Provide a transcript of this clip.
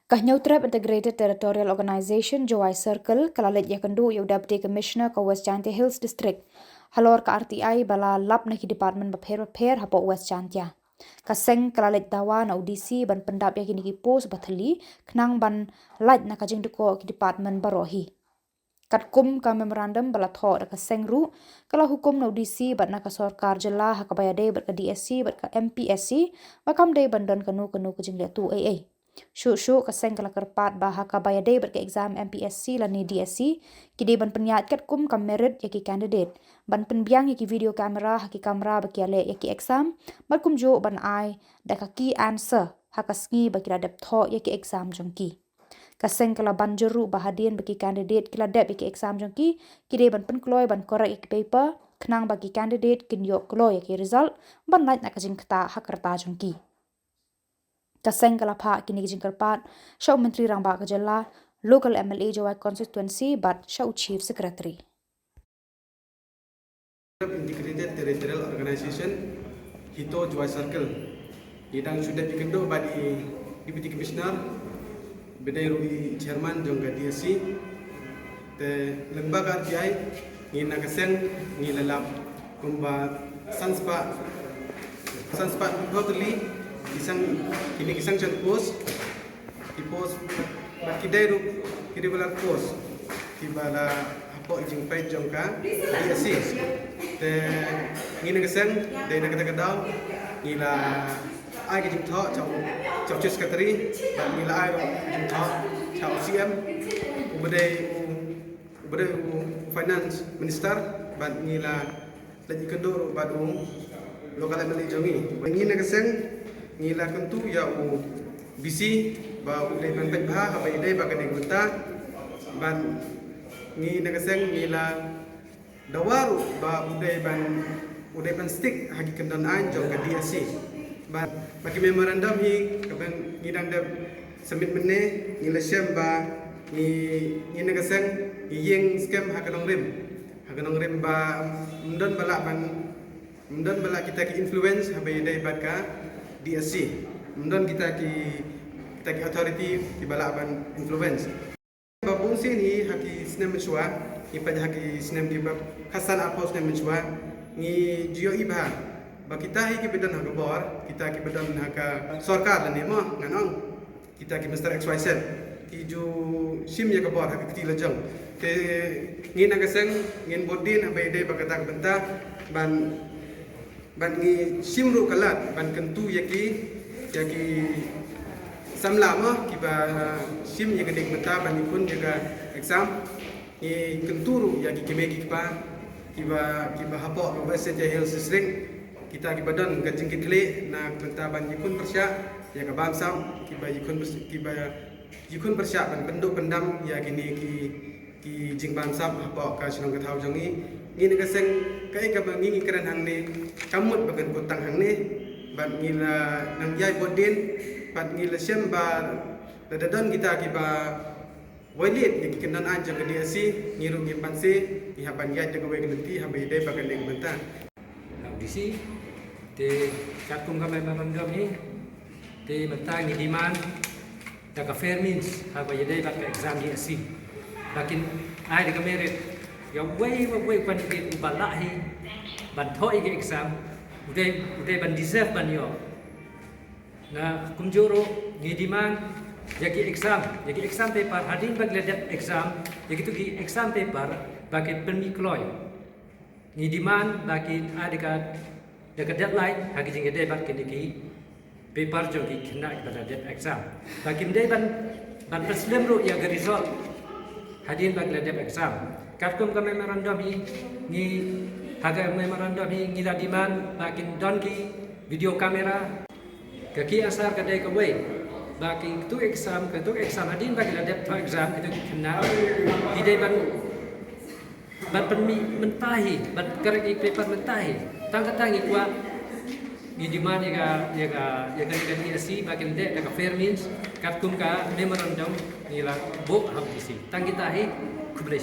Kahnyotrap Integrated Territorial Organization Jowai Circle kalalit yakandu ya Deputy Commissioner ka West Chantia Hills District halor ka RTI bala lap na ki department bapher hapo West Chantia. Kaseng kalalit dawa na audisi ban pendap ya kini ki pos bathali knang ban lait na kajing duko ki department barohi. Katkum ka memorandum bala tho da kaseng ru kala hukum na audisi ban na ka sarkar jela hakabayade bat ka DSC bat ka MPSC bakam de bandon kanu kajing le tu AA. Syuk kaseng kala kerpat bahaka bayade berke exam MPSC lani DSC kide ban penyat kat kum kam merit yaki candidate ban penbiang yaki video kamera haki kamera baki ale yaki exam bat kum jo ban ai da key answer haka sngi baki radep tho yaki exam jongki kaseng kala ban jeru bahadien baki candidate kila dep yaki exam jongki kide ban penkloy ban korek yaki paper kenang bagi candidate kin yok kloy yaki result ban light nakajin kata hakerta jongki kaseng kala pha kini kijing kerpat Syau Menteri Rangba Kejela local MLA Jowai constituency but Syau Chief Secretary. Integrated Territorial Organization Hito Jowai Circle yang sudah dikenduk bagi Deputy Commissioner bedai rui Chairman jongga DSC te lembaga RTI ngina kaseng ngilalap kumba sanspa totally kini kisang chan pos di pos bakidai ru kiri bala pos di bala hapo jing pai jongka DSC te ngina kisang dai na kata daw ngila ai ke jing tho chau chief secretary dan ngila ai ro jing tho chau CM ubadai finance minister ban ngila lagi kendor badung lokal MLA jongi ngina kisang ngila kentu ya bisi ba ulay ban pekha habay day ba kanay gunta ban ngi nagaseng ngila dawaru ba uday ban stick hagi kendan anjong ka DSC ba bagi memorandum hi kabang ngidang dab submit mene ngila syam ba ngi nagaseng yeng scam hakanong rim ba mundon bala kita ki influence habay day ba ka DSC, kemudian kita ki authority di balaban influence. Babung sini haki sinem mencuba, ipada haki sinem di bab kasan apa sinem mencuba, ni jio iba. Bak kita ki bedan haka bor, kita ki bedan haka sarkar dan nemo nganong, kita ki Mr. XYZ, ki ju sim ya ka bor haka kiti lejang. Te ngin nagaseng ngin bodin abai dai bakata benta ban ngi simru kalat ban kentu yaki samlama kiba sim yaki dek mata ban ikun jaga exam ni kenturu yaki kimeki kiba hapo West Chantia Hills District kita kiba don gajingkit kle na mata ban ikun persya ya ka bamsam kiba ikun persya ban penduk pendam yaki ni ki jing bamsam hapo ka sinong kathau jongi ngin kaseng kai ka bangi keren hang ni kamut bagan kutang hang ni ban ngila nang yai bodin ban ngila syam ba dadadon kita ki ba walit ni kendan anja ke dia si ngiru ngi panse ni haban yai jaga we kelenti habai dai bagan leg benta audisi te katung ka memorandum ni te benta ni demand ka fair means habai dai bak exam DSC lakin ai de merit ya way ban ke balahi ban thoi ke exam uday ban deserve ban yo na kumjoro ni demand yaki exam paper hadin bag ledat exam yaki tu ki exam paper bagi permikloy ni demand bagi adika dekat deadline hagi jing de bag ki paper jo ki kena pada dead exam bagi de ban preslim ro ya ga result hadin bag ledat exam Katkum ka memorandum ni haga memorandum ngila diman bakin donki video kamera kaki asar kadai ka way bakin tu exam hadin bagi ladap tu exam itu kenal hidai ban penmi mentahi ban karek paper mentahi tangkatangi kwa ni diman ya DSC bakin de ka fair means katkum ka memorandum ngila book habisi tangkitahi kublai